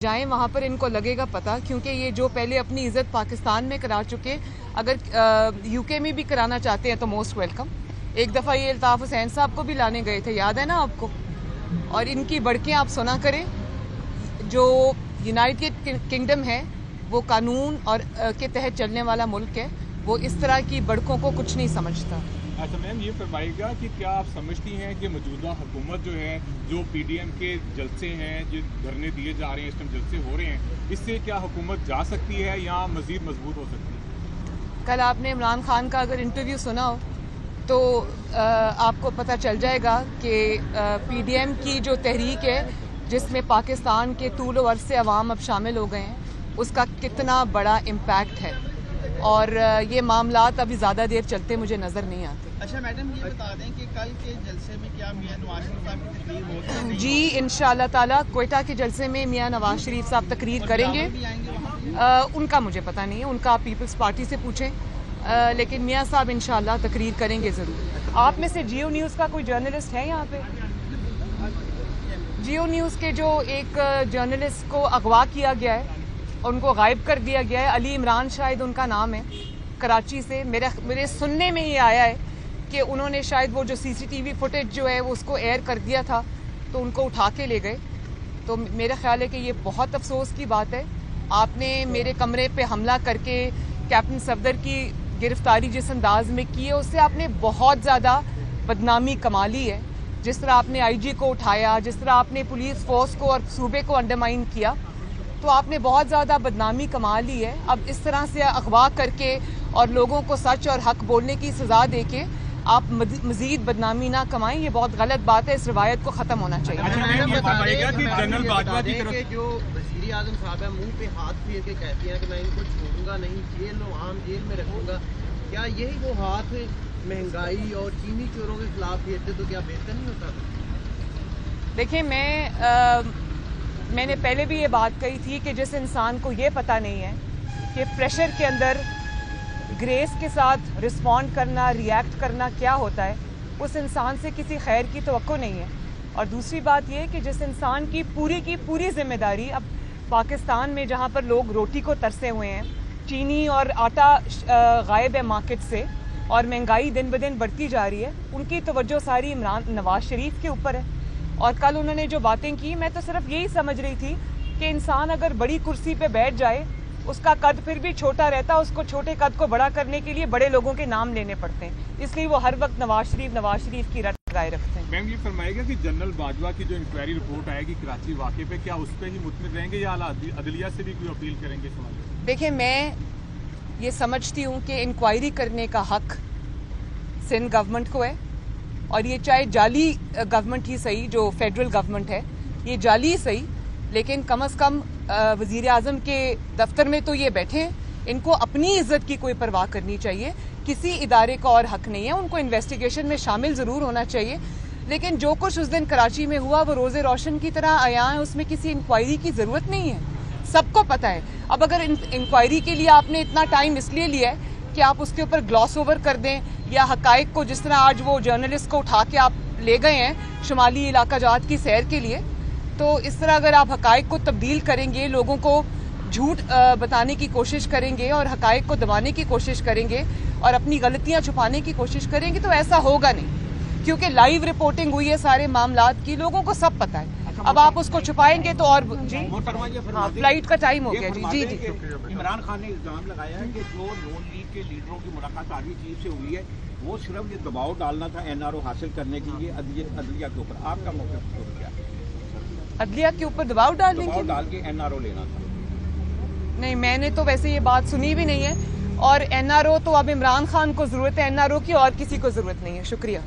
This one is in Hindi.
जाएं वहाँ पर इनको लगेगा पता, क्योंकि ये जो पहले अपनी इज्जत पाकिस्तान में करा चुके, अगर यूके में भी कराना चाहते हैं तो मोस्ट वेलकम। एक दफ़ा ये अल्ताफ़ हुसैन साहब को भी लाने गए थे, याद है ना आपको। और इनकी बढ़के आप सुना करें, जो यूनाइटेड किंगडम है वो कानून और के तहत चलने वाला मुल्क है, वो इस तरह की बढ़कों को कुछ नहीं समझता। अच्छा मैम, ये फरमाइएगा कि क्या आप समझती हैं कि मौजूदा हुकूमत जो है, जो पीडीएम के जलसे हैं, जो धरने दिए जा रहे हैं, इस टाइम जलसे हो रहे हैं, इससे क्या हुकूमत जा सकती है या मजीद मजबूत हो सकती है? कल आपने इमरान खान का अगर इंटरव्यू सुना हो तो आपको पता चल जाएगा कि पीडीएम की जो तहरीक है, जिसमें पाकिस्तान के तूल व अर्ज़ से अवाम अब शामिल हो गए हैं, उसका कितना बड़ा इम्पैक्ट है। और ये मामलात अभी ज़्यादा देर चलते मुझे नज़र नहीं आते। अच्छा मैडम, ये बता दें कि कल के जलसे में क्या मियां नवाज शरीफ साहब की तकरीर होगी? जी इंशाअल्लाह ताला क्वेटा के जलसे में मियां नवाज शरीफ साहब तकरीर करेंगे। उनका मुझे पता नहीं है, उनका आप पीपल्स पार्टी से पूछें, लेकिन मियां साहब इंशाअल्लाह तकरीर करेंगे ज़रूर। आप में से जियो न्यूज़ का कोई जर्नलिस्ट है यहाँ पे? जियो न्यूज़ के जो एक जर्नलिस्ट को अगवा किया गया है, उनको गायब कर दिया गया है, अली इमरान शायद उनका नाम है, कराची से। मेरे सुनने में ये आया है कि उन्होंने शायद वो जो सीसीटीवी फुटेज जो है वो उसको एयर कर दिया था, तो उनको उठा के ले गए। तो मेरा ख्याल है कि ये बहुत अफसोस की बात है। आपने मेरे कमरे पे हमला करके कैप्टन सफदर की गिरफ्तारी जिस अंदाज में की है, उससे आपने बहुत ज़्यादा बदनामी कमा ली है। जिस तरह आपने आईजी को उठाया, जिस तरह आपने पुलिस फोर्स को और सूबे को अंडरमाइन किया, तो आपने बहुत ज़्यादा बदनामी कमा ली है। अब इस तरह से अगवा करके और लोगों को सच और हक बोलने की सजा देके आप मजीद बदनामी ना कमाएं, ये बहुत गलत बात है। इस रवायत को ख़त्म होना चाहिए। जनरल बाजवा की तरफ जो वज़ीर आज़म साहब है, मुंह पे हाथ फेर के कहती हैं कि मैं इनको छोड़ूंगा नहीं, जेल में रखूंगा, क्या यही वो हाथ महंगाई और चीनी चोरों के खिलाफ फेरते तो क्या बेहतर नहीं होता? देखिए, मैंने पहले भी ये बात कही थी कि जिस इंसान को ये पता नहीं है कि प्रेशर के अंदर ग्रेस के साथ रिस्पॉन्ड करना, रिएक्ट करना क्या होता है, उस इंसान से किसी खैर की तवक्को नहीं है। और दूसरी बात ये कि जिस इंसान की पूरी जिम्मेदारी अब पाकिस्तान में, जहाँ पर लोग रोटी को तरसे हुए हैं, चीनी और आटा गायब है मार्केट से और महंगाई दिन ब दिन बढ़ती जा रही है, उनकी तवज्जो सारी नवाज शरीफ के ऊपर है। और कल उन्होंने जो बातें की, मैं तो सिर्फ यही समझ रही थी कि इंसान अगर बड़ी कुर्सी पे बैठ जाए, उसका कद फिर भी छोटा रहता है, उसको छोटे कद को बड़ा करने के लिए बड़े लोगों के नाम लेने पड़ते हैं, इसलिए वो हर वक्त नवाज शरीफ की रट लगाए रखते हैं। मैम, ये फरमाएगा कि जनरल बाजवा की जो इंक्वायरी रिपोर्ट आएगी कराची वाक़े पे, क्या उस पर ही मुतमिन रहेंगे या अदलिया से भी कोई अपील करेंगे? देखिए, मैं ये समझती हूँ कि इंक्वायरी करने का हक सिंध गवर्नमेंट को है, और ये चाहे जाली गवर्नमेंट ही सही, जो फेडरल गवर्नमेंट है, ये जाली ही सही, लेकिन कम से कम वज़ीर आज़म के दफ्तर में तो ये बैठे हैं। इनको अपनी इज्जत की कोई परवाह करनी चाहिए, किसी इदारे का और हक नहीं है। उनको इन्वेस्टिगेशन में शामिल ज़रूर होना चाहिए, लेकिन जो कुछ उस दिन कराची में हुआ वो रोज़े रोशन की तरह आया है, उसमें किसी इंक्वायरी की ज़रूरत नहीं है, सबको पता है। अब अगर इंक्वायरी के लिए आपने इतना टाइम इसलिए लिया है कि आप उसके ऊपर ग्लॉस ओवर कर दें, या हकायक को, जिस तरह आज वो जर्नलिस्ट को उठा के आप ले गए हैं शुमाली इलाका जात की सैर के लिए, तो इस तरह अगर आप हकायक को तब्दील करेंगे, लोगों को झूठ बताने की कोशिश करेंगे और हकायक को दबाने की कोशिश करेंगे और अपनी गलतियां छुपाने की कोशिश करेंगे, तो ऐसा होगा नहीं, क्योंकि लाइव रिपोर्टिंग हुई है सारे मामलात की, लोगों को सब पता है। अब आप उसको छुपाएंगे तो और जी, हाँ, फ्लाइट का टाइम हो गया। जी जी इमरान खान ने इल्जाम लगाया है कि जो नून लीग के लीडरों की मुलाकात आर्मी चीफ से हुई है, वो सिर्फ ये दबाव डालना था एनआरओ हासिल करने के लिए अदलिया के ऊपर। आपका मौक़िफ़ क्या है? अदलिया के ऊपर दबाव डाल के एनआरओ लेना था? नहीं, मैंने तो वैसे ये बात सुनी भी नहीं है, और एनआरओ तो अब इमरान खान को जरूरत है एनआरओ की, और किसी को जरूरत नहीं है। शुक्रिया।